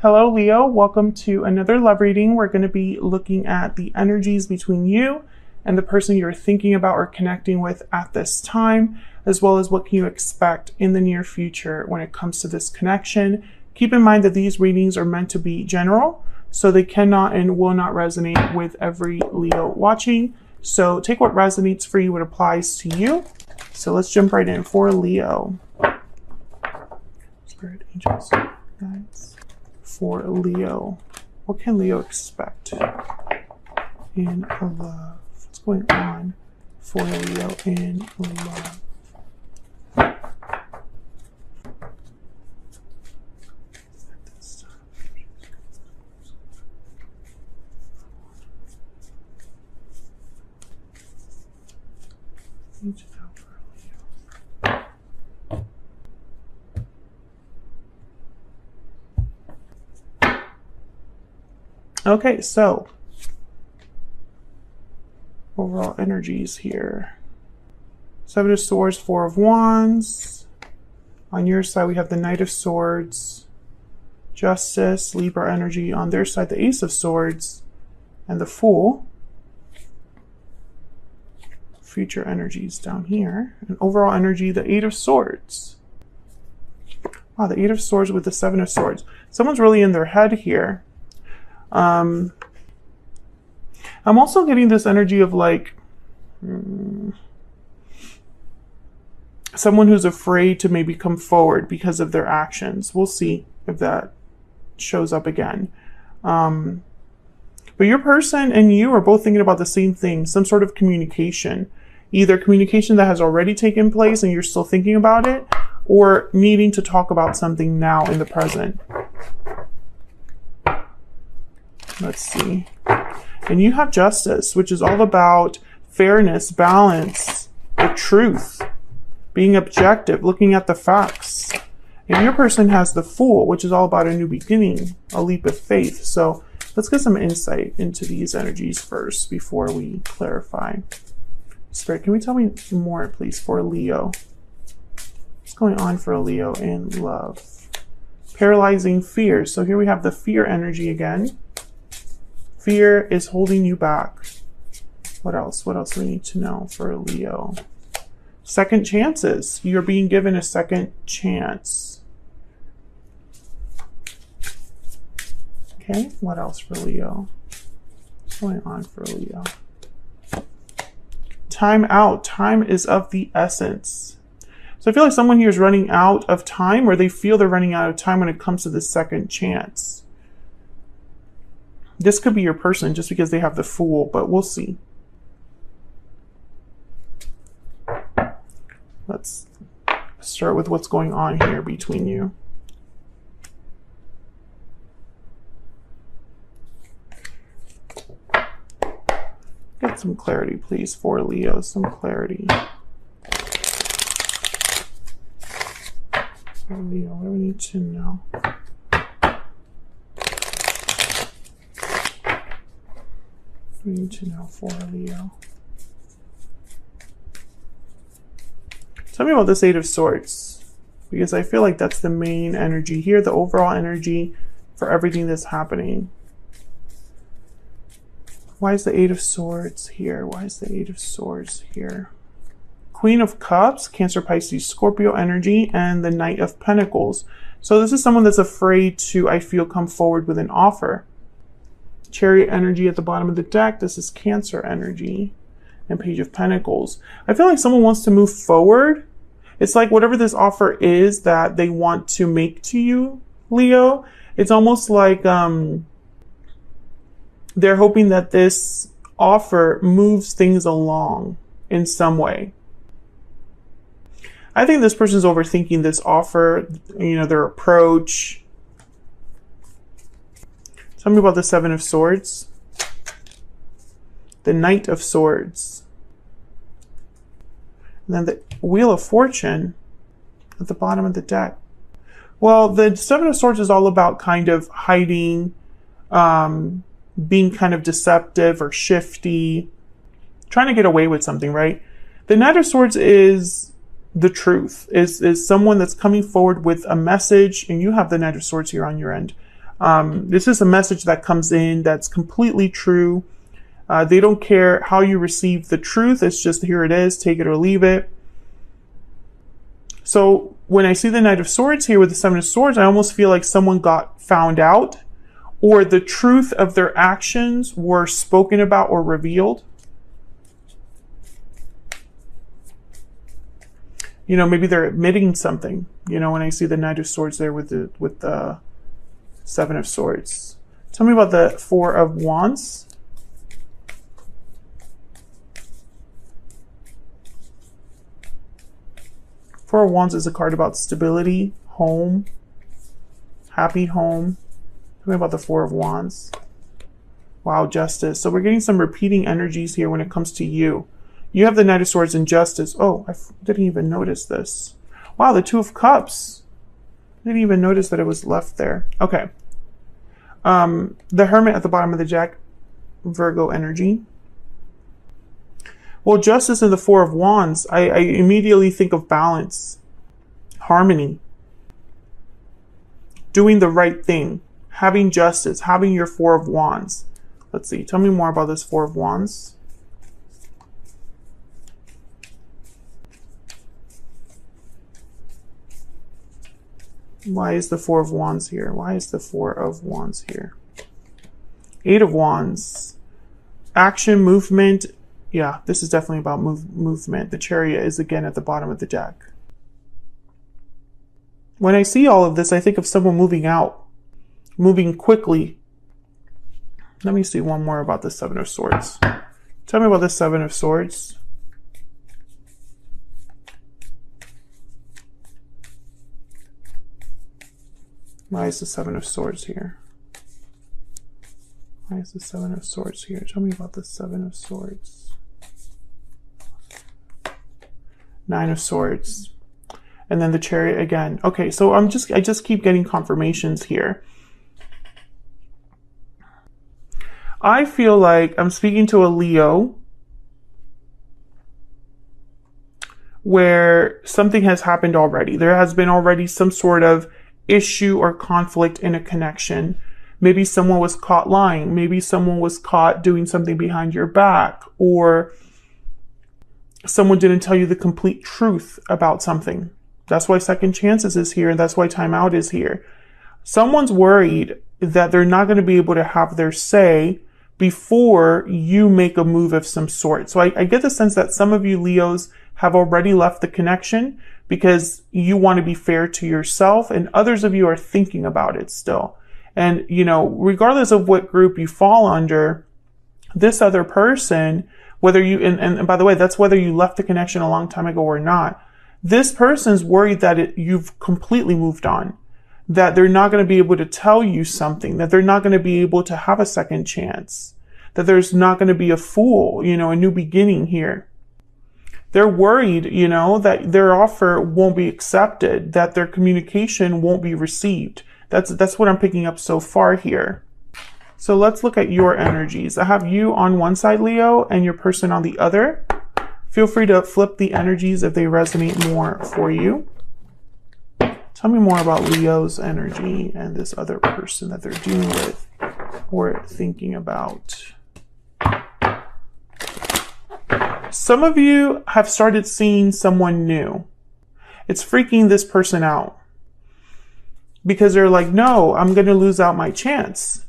Hello, Leo. Welcome to another love reading. We're going to be looking at the energies between you and the person you're thinking about or connecting with at this time, as well as what can you expect in the near future when it comes to this connection. Keep in mind that these readings are meant to be general, so they cannot and will not resonate with every Leo watching. So take what resonates for you, what applies to you. So let's jump right in for Leo. Spirit, angels, guides. For Leo, what can Leo expect in love? What's going on for Leo in love? Okay, so overall energies here. Seven of Swords, Four of Wands. On your side, we have the Knight of Swords, Justice, Libra energy. On their side, the Ace of Swords, and the Fool. Future energies down here. And overall energy, the Eight of Swords. Wow, the Eight of Swords with the Seven of Swords. Someone's really in their head here. I'm also getting this energy of like someone who's afraid to maybe come forward because of their actions. We'll see if that shows up again. But your person and you are both thinking about the same thing, some sort of communication, either communication that has already taken place and you're still thinking about it, or needing to talk about something now in the present. Let's see. And you have Justice, which is all about fairness, balance, the truth, being objective, looking at the facts. And your person has the Fool, which is all about a new beginning, a leap of faith. So let's get some insight into these energies first before we clarify. Spirit, can we tell me more, please, for Leo? What's going on for Leo in love? Paralyzing fear. So here we have the fear energy again. Fear is holding you back. What else? What else do we need to know for Leo? Second chances. You're being given a second chance. Okay, what else for Leo? What's going on for Leo? Time out. Time is of the essence. So I feel like someone here is running out of time, or they feel they're running out of time when it comes to the second chance. This could be your person just because they have the Fool, but we'll see. Let's start with what's going on here between you. Get some clarity, please, for Leo. Some clarity. For Leo, what do we need to know? We need to know for Leo. Tell me about this Eight of Swords, because I feel like that's the main energy here, the overall energy for everything that's happening. Why is the Eight of Swords here? Why is the Eight of Swords here? Queen of Cups, Cancer, Pisces, Scorpio energy, and the Knight of Pentacles. So this is someone that's afraid to, I feel, come forward with an offer. Chariot energy at the bottom of the deck. This is Cancer energy and Page of Pentacles. I feel like someone wants to move forward. It's like whatever this offer is that they want to make to you, Leo, it's almost like they're hoping that this offer moves things along in some way. I think this person's overthinking this offer, you know, their approach. Tell me about the Seven of Swords, the Knight of Swords, and then the Wheel of Fortune at the bottom of the deck. Well, the Seven of Swords is all about kind of hiding, being kind of deceptive or shifty, trying to get away with something, right? The Knight of Swords is the truth, is someone that's coming forward with a message, and you have the Knight of Swords here on your end, This is a message that comes in that's completely true. They don't care how you receive the truth. It's just, here it is, take it or leave it. So when I see the Knight of Swords here with the Seven of Swords, I almost feel like someone got found out, or the truth of their actions were spoken about or revealed. You know, maybe they're admitting something, you know, when I see the Knight of Swords there with the Seven of Swords. Tell me about the Four of Wands. Four of Wands is a card about stability, home, happy home. Tell me about the Four of Wands. Wow, Justice. So we're getting some repeating energies here when it comes to you. You have the Knight of Swords and Justice. Oh, I didn't even notice this. Wow, the Two of Cups. I didn't even notice that it was left there. Okay. The Hermit at the bottom of the deck, Virgo energy. Well, Justice and the Four of Wands, I immediately think of balance, harmony, doing the right thing, having justice, having your Four of Wands. Let's see. Tell me more about this Four of Wands. Why is the Four of Wands here? Why is the Four of Wands here? Eight of Wands. Action, movement. Yeah, this is definitely about movement. The Chariot is again at the bottom of the deck. When I see all of this, I think of someone moving out, moving quickly. Let me see one more about the Seven of Swords. Tell me about the Seven of Swords. Why is the Seven of Swords here? Why is the Seven of Swords here? Tell me about the Seven of Swords. Nine of Swords. And then the Chariot again. Okay, so I just keep getting confirmations here. I feel like I'm speaking to a Leo where something has happened already. There has been already some sort of issue or conflict in a connection. Maybe someone was caught lying. Maybe someone was caught doing something behind your back, or someone didn't tell you the complete truth about something. That's why Second Chances is here, and that's why Time Out is here. Someone's worried that they're not going to be able to have their say before you make a move of some sort. So I get the sense that some of you Leos have already left the connection because you want to be fair to yourself, and others of you are thinking about it still. And, you know, regardless of what group you fall under, this other person, whether you, and by the way, that's whether you left the connection a long time ago or not, this person's worried that you've completely moved on, that they're not going to be able to tell you something, that they're not going to be able to have a second chance, that there's not going to be a fool, you know, a new beginning here. They're worried, you know, that their offer won't be accepted, that their communication won't be received. That's what I'm picking up so far here. So let's look at your energies. I have you on one side, Leo, and your person on the other. Feel free to flip the energies if they resonate more for you. Tell me more about Leo's energy and this other person that they're dealing with or thinking about. Some of you have started seeing someone new. It's freaking this person out because they're like, no, I'm going to lose out my chance.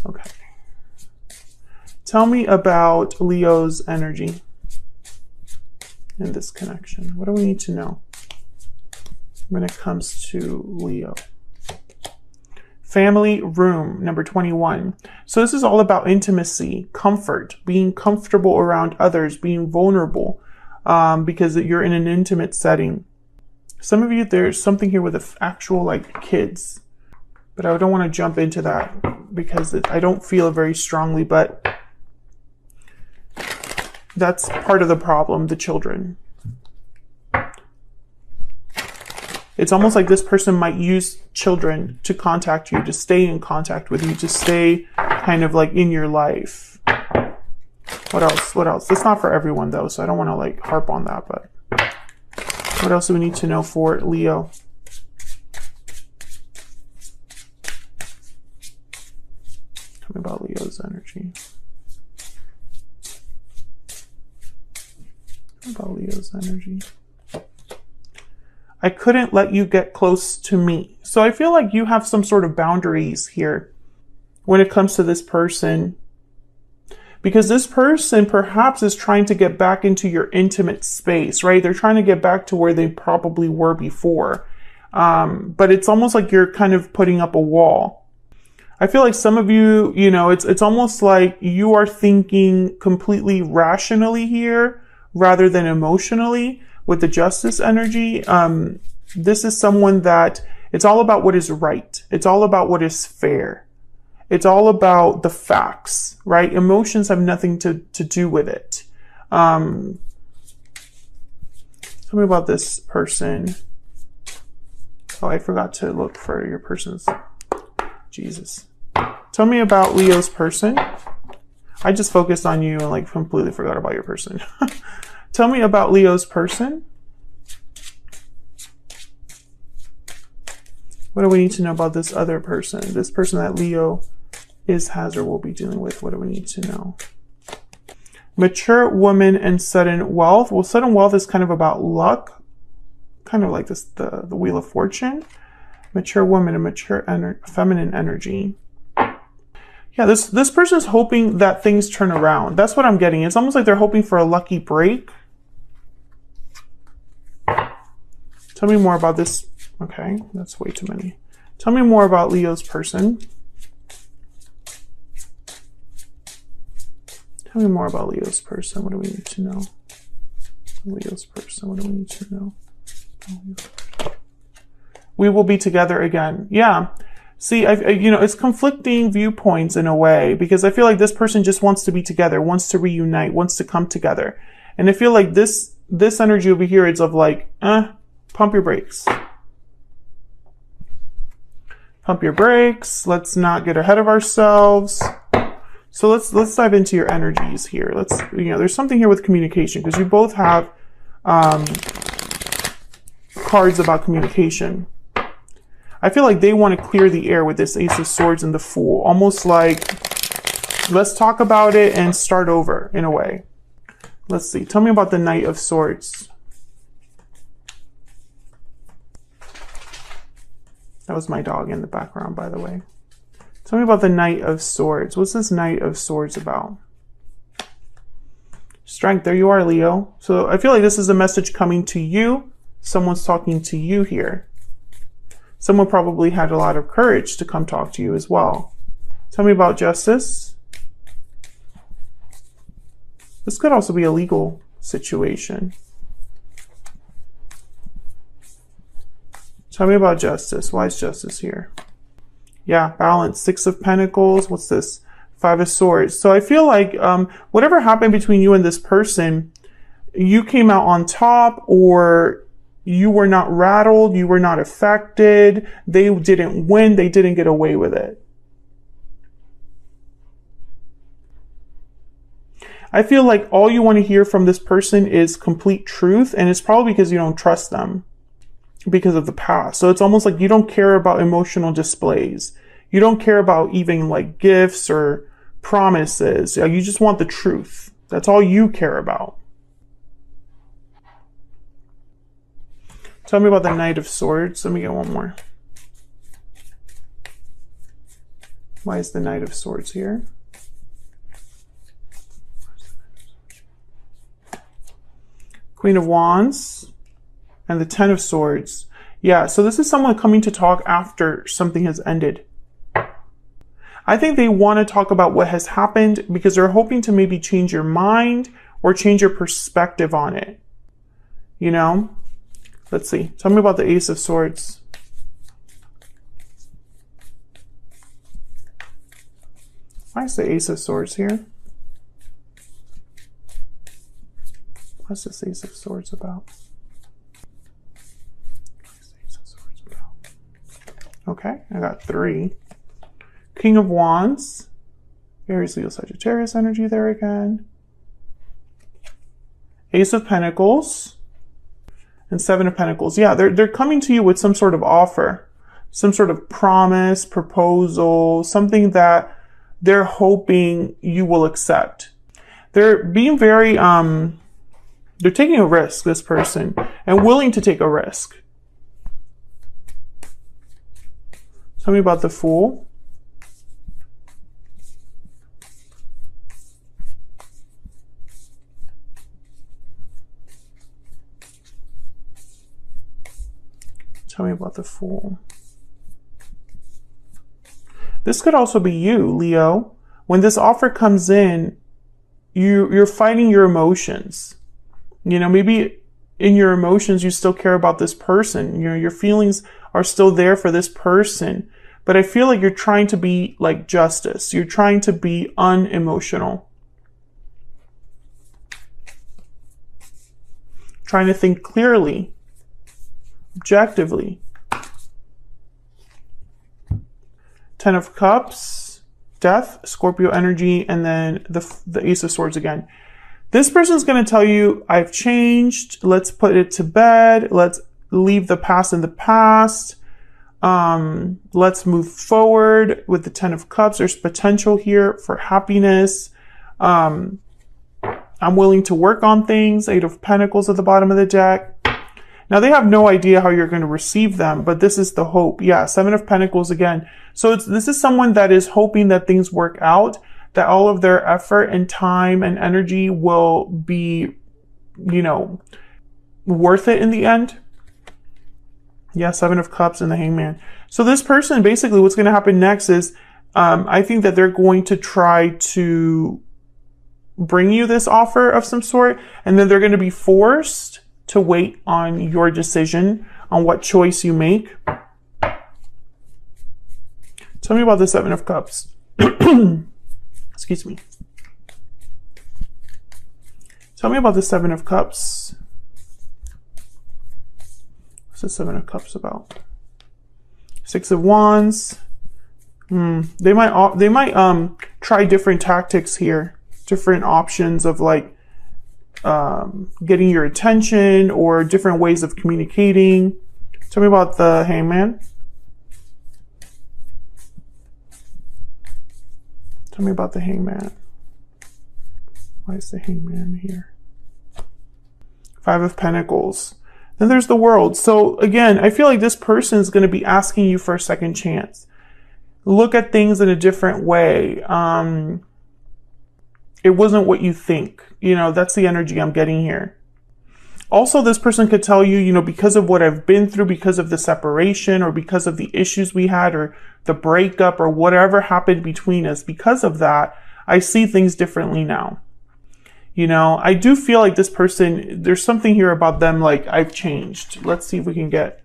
Okay. Tell me about Leo's energy in this connection. What do we need to know when it comes to Leo? Family room, number 21. So this is all about intimacy, comfort, being comfortable around others, being vulnerable, because you're in an intimate setting. Some of you, there's something here with actual like kids, but I don't want to jump into that because I don't feel it very strongly, but that's part of the problem, the children. It's almost like this person might use children to contact you, to stay in contact with you, to stay kind of like in your life. What else? What else? It's not for everyone though, so I don't want to like harp on that, but what else do we need to know for Leo? Tell me about Leo's energy. Tell me about Leo's energy. I couldn't let you get close to me. So I feel like you have some sort of boundaries here when it comes to this person. Because this person perhaps is trying to get back into your intimate space, right? They're trying to get back to where they probably were before. But it's almost like you're kind of putting up a wall. I feel like some of you, you know, it's almost like you are thinking completely rationally here rather than emotionally with the Justice energy. This is someone that it's all about what is right. It's all about what is fair. It's all about the facts, right? Emotions have nothing to do with it. Tell me about this person. Oh, I forgot to look for your person's. Jesus. Tell me about Leo's person. I just focused on you and like completely forgot about your person. Tell me about Leo's person. What do we need to know about this other person? This person that Leo has or will be dealing with. What do we need to know? Mature woman and sudden wealth. Well, sudden wealth is kind of about luck. Kind of like this, the Wheel of Fortune. Mature woman and mature feminine energy. Yeah, this person is hoping that things turn around. That's what I'm getting. It's almost like they're hoping for a lucky break. Tell me more about this. Okay, that's way too many. Tell me more about Leo's person. Tell me more about Leo's person. What do we need to know? Leo's person. What do we need to know? We will be together again. Yeah. See, you know, it's conflicting viewpoints in a way, because I feel like this person just wants to be together, wants to reunite, wants to come together. And I feel like this energy over here is of like, pump your brakes. Pump your brakes. Let's not get ahead of ourselves. So let's dive into your energies here. There's something here with communication, because you both have cards about communication. I feel like they want to clear the air with this Ace of Swords and the Fool. Almost like, let's talk about it and start over in a way. Let's see. Tell me about the Knight of Swords. That was my dog in the background, by the way. Tell me about the Knight of Swords. What's this Knight of Swords about? Strength. There you are, Leo. So I feel like this is a message coming to you. Someone's talking to you here. Someone probably had a lot of courage to come talk to you as well. Tell me about Justice. This could also be a legal situation. Tell me about Justice. Why is Justice here? Yeah, balance. Six of Pentacles. What's this? Five of Swords. So I feel like whatever happened between you and this person, you came out on top, or you were not rattled, you were not affected, they didn't win, they didn't get away with it. I feel like all you want to hear from this person is complete truth, and it's probably because you don't trust them because of the past. So it's almost like you don't care about emotional displays. You don't care about even like gifts or promises. You just want the truth. That's all you care about. Tell me about the Knight of Swords. Let me get one more. Why is the Knight of Swords here? Queen of Wands and the Ten of Swords. Yeah, so this is someone coming to talk after something has ended. I think they want to talk about what has happened because they're hoping to maybe change your mind or change your perspective on it. You know? Let's see. Tell me about the Ace of Swords. Why is the Ace of Swords here? What's this Ace of Swords about? What's the Ace of Swords about? Okay, I got 3. King of Wands. Aries, Leo, Sagittarius energy there again. Ace of Pentacles. And 7 of Pentacles. Yeah, they're coming to you with some sort of offer, some sort of promise, proposal, something that they're hoping you will accept. They're being very, they're taking a risk, this person, and willing to take a risk. Tell me about the Fool. Tell me about the Fool. This could also be you, Leo. When this offer comes in, you're fighting your emotions. You know, maybe in your emotions, you still care about this person. You know, your feelings are still there for this person. But I feel like you're trying to be like justice. You're trying to be unemotional. Trying to think clearly. Objectively. 10 of Cups, Death, Scorpio energy, and then the Ace of Swords again. This person's going to tell you, I've changed. Let's put it to bed. Let's leave the past in the past. Let's move forward with the 10 of Cups. There's potential here for happiness. I'm willing to work on things. 8 of Pentacles at the bottom of the deck. Now, they have no idea how you're going to receive them, but this is the hope. Yeah, 7 of Pentacles again. So this is someone that is hoping that things work out, that all of their effort and time and energy will be, you know, worth it in the end. Yeah, 7 of Cups and the Hangman. So this person, basically what's going to happen next is, I think that they're going to try to bring you this offer of some sort, and then they're going to be forced to wait on your decision on what choice you make. Tell me about the 7 of Cups. Excuse me. Tell me about the 7 of Cups. What's the 7 of Cups about? 6 of Wands. They might try different tactics here, different options of like getting your attention or different ways of communicating. Tell me about the Hangman. Tell me about the Hangman. Why is the Hangman here? 5 of Pentacles. Then there's the World. So again, I feel like this person is going to be asking you for a second chance. Look at things in a different way. It wasn't what you think. You know, that's the energy I'm getting here. Also, this person could tell you, you know, because of what I've been through, because of the separation or because of the issues we had or the breakup or whatever happened between us, because of that, I see things differently now. You know, I do feel like this person, there's something here about them like, I've changed. Let's see if we can get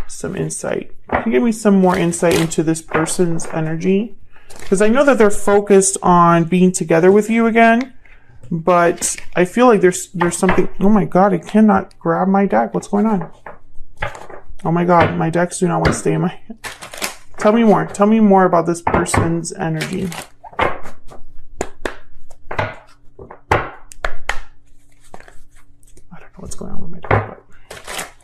some insight. Can you give me some more insight into this person's energy? Because I know that they're focused on being together with you again, but I feel like there's something. Oh my God, I cannot grab my deck. What's going on? Oh my God, my decks do not want to stay in my hand. Tell me more. Tell me more about this person's energy. I don't know what's going on with my deck,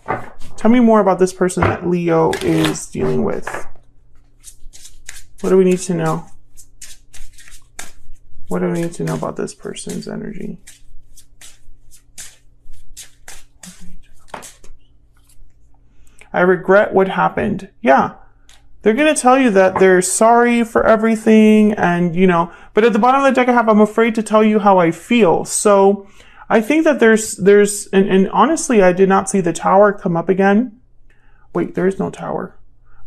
but tell me more about this person that Leo is dealing with. What do we need to know? What do we need to know about this person's energy? I regret what happened. Yeah. They're going to tell you that they're sorry for everything and, you know, but at the bottom of the deck I have, I'm afraid to tell you how I feel. So I think that and honestly, I did not see the Tower come up again. Wait, there is no Tower.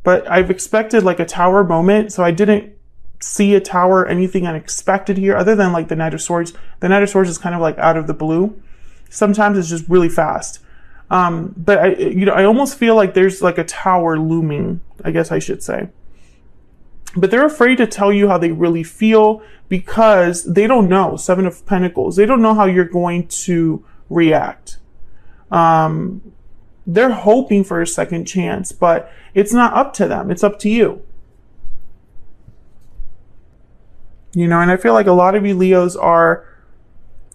But I've expected like a Tower moment, so I didn't see a Tower, anything unexpected here, other than like the Knight of Swords. The Knight of Swords is kind of like out of the blue. Sometimes it's just really fast. But I almost feel like there's like a Tower looming, I guess I should say. But they're afraid to tell you how they really feel because they don't know. 7 of Pentacles. They don't know how you're going to react. They're hoping for a second chance, but it's not up to them. It's up to you. You know, and I feel like a lot of you Leos are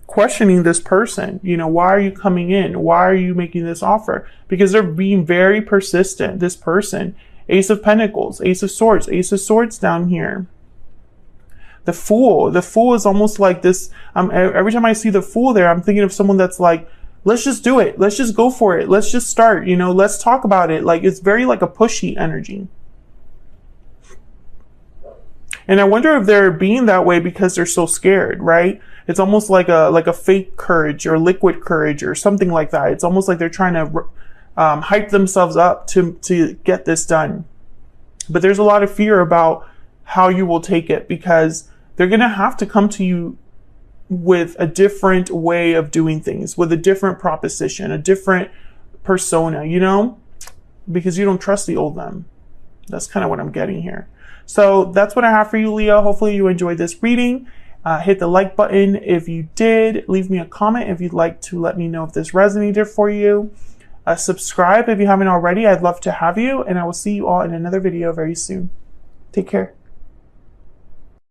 questioning this person. You know, why are you coming in? Why are you making this offer? Because they're being very persistent, this person. Ace of Pentacles, Ace of Swords down here. The Fool. The Fool is almost like this. Every time I see the Fool there, I'm thinking of someone that's like, let's just do it. Let's just go for it. Let's just start, you know, let's talk about it. Like, it's very like a pushy energy. And I wonder if they're being that way because they're so scared, right? It's almost like a fake courage or liquid courage or something like that. It's almost like they're trying to hype themselves up to get this done. But there's a lot of fear about how you will take it, because they're going to have to come to you with a different way of doing things, with a different proposition, a different persona, you know, because you don't trust the old them. That's kind of what I'm getting here. So that's what I have for you, Leo. Hopefully you enjoyed this reading. Hit the like button if you did. Leave me a comment if you'd like to let me know if this resonated for you. Subscribe if you haven't already. I'd love to have you, and I will see you all in another video very soon. Take care.